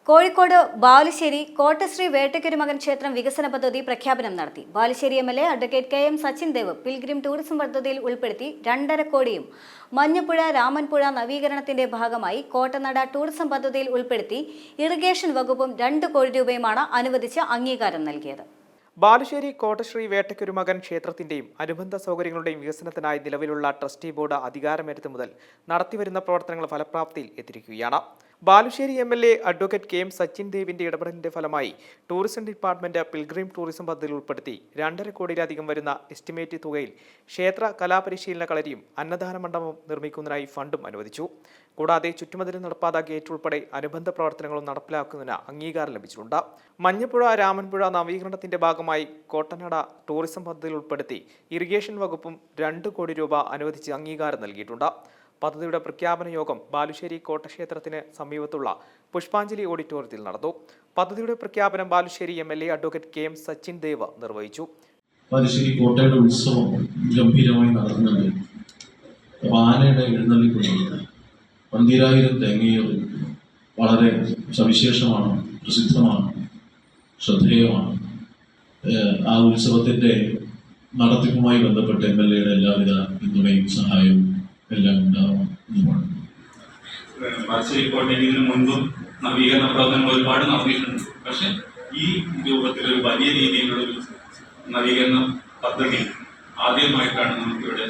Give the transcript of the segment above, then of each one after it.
കോഴിക്കോട് ബാലുശ്ശേരി കോട്ടശ്രീ വേട്ടയ്ക്കൊരുമകൻ ക്ഷേത്രം വികസന പദ്ധതി പ്രഖ്യാപനം നടത്തി. Balussery MLA advocate K M. Sachin Dev pilgrim tourism പദ്ധതിയിൽ ഉൾപ്പെടുത്തി 2.5 കോടിയും മഞ്ഞപ്പുഴ രാമൻപുഴ നവീകരണത്തിന്റെ ഭാഗമായി കോട്ടനട ടൂറിസം പദ്ധതിയിൽ ഉൾപ്പെടുത്തി ഇറിഗേഷൻ വകുപ്പും 2 കോടി രൂപയുമാണ് അനുവദിച്ച് അംഗീകാരം നൽകിയത്. ബാലുശ്ശേരി കോട്ടശ്രീ വേട്ടയ്ക്കൊരുമകൻ ക്ഷേത്രത്തിന്റെയും അനുബന്ധ സൗകര്യങ്ങളുടെയും വികസനത്തിനായി നിലവിലുള്ള ട്രസ്റ്റി ബോർഡ് അധികാരമേറ്റത് മുതൽ നടത്തിവരുന്ന പ്രവർത്തനങ്ങൾ ഫലപ്രാപ്തിയിൽ എത്തിയിരിക്കുകയാണ്. Balussery MLA advocate K M. Sachin ദേവിന്റെ ഇടപെടലിന്റെ ഫലമായി ടൂറിസം ഡിപ്പാർട്ട്മെന്റ് പിൽഗ്രിം ടൂറിസം പദ്ധതിയിൽ ഉൾപ്പെടുത്തി 2.5 കോടിയിലധികം വരുന്ന എസ്റ്റിമേറ്റ് തുകയിൽ ക്ഷേത്ര കലാപരിശീലന കളരിയും അന്നദാന മണ്ഡപവും നിർമ്മിക്കുന്നതിനായി ഫണ്ടും അനുവദിച്ചു. കൂടാതെ ചുറ്റുമതിൽ നടപ്പാത ഗേറ്റ് ഉൾപ്പെടെ അനുബന്ധ പ്രവർത്തനങ്ങളും നടപ്പിലാക്കുന്നതിന് അംഗീകാരം ലഭിച്ചിട്ടുണ്ട്. മഞ്ഞപ്പുഴ രാമൻപുഴ നവീകരണത്തിന്റെ ഭാഗമായി കോട്ടനട ടൂറിസം പദ്ധതിയിൽ ഉൾപ്പെടുത്തി ഇറിഗേഷൻ വകുപ്പും 2 കോടി രൂപ അനുവദിച്ച് അംഗീകാരം നൽകിയിട്ടുണ്ട്. പദ്ധതിയുടെ പ്രഖ്യാപന യോഗം ബാലുശ്ശേരി കോട്ടക്ഷേത്രത്തിന് സമീപത്തുള്ള പുഷ്പാഞ്ജലി ഓഡിറ്റോറിയത്തിൽ നടന്നു. പദ്ധതിയുടെ പ്രഖ്യാപനം Balussery MLA advocate K M. Sachin Dev നിർവഹിച്ചു. ബാലുശ്ശേരി കോട്ടയുടെ ഉത്സവം ഗംഭീരമായി നടത്തുന്നുണ്ട്. ആനയുടെ എഴുന്നള്ളിപ്പുണ്ട്. 12,000 തേങ്ങയേറും വളരെ സവിശേഷമാണ്, പ്രസിദ്ധമാണ്, ശ്രദ്ധേയമാണ്. ആ ഉത്സവത്തിന്റെ നടത്തിപ്പുമായി ബന്ധപ്പെട്ട് എംഎൽഎയുടെ എല്ലാവിധ പിന്തുണയും സഹായവും എല്ലാം ഉണ്ടാവുന്നതാണ്. ബാലുശ്ശേരി കോട്ടയിൽ ഇതിനു മുൻപും നവീകരണ പ്രവർത്തനങ്ങൾ ഒരുപാട് നടത്തിയിട്ടുണ്ട്. പക്ഷെ ഈ രൂപത്തിലൊരു വലിയ രീതിയിലുള്ള ഒരു നവീകരണ പദ്ധതി ആദ്യമായിട്ടാണ് നമുക്കിവിടെ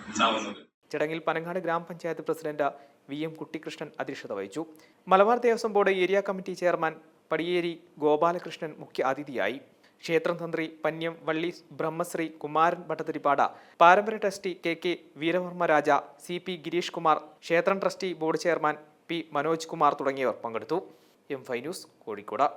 ഉണ്ടാവുന്നത്. ചടങ്ങിൽ പനങ്ങാട് ഗ്രാമപഞ്ചായത്ത് പ്രസിഡന്റ് വി.എം. കുട്ടിക്കൃഷ്ണൻ അധ്യക്ഷത വഹിച്ചു. Malabar Devaswom board area committee chairman Padiyeri Gopalakrishnan മുഖ്യ അതിഥിയായി. ക്ഷേത്രം തന്ത്രി പന്ന്യം വള്ളി ബ്രഹ്മശ്രീ കുമാരൻ ഭട്ടതിരിപ്പാട്, പാരമ്പര്യ ട്രസ്റ്റി കെ. വീരവർമ്മ രാജ, സി.പി. ഗിരീഷ് കുമാർ, ക്ഷേത്രം trustee board chairman P. Manoj Kumar തുടങ്ങിയവർ പങ്കെടുത്തു. എം5 ന്യൂസ്, കോഴിക്കോട്.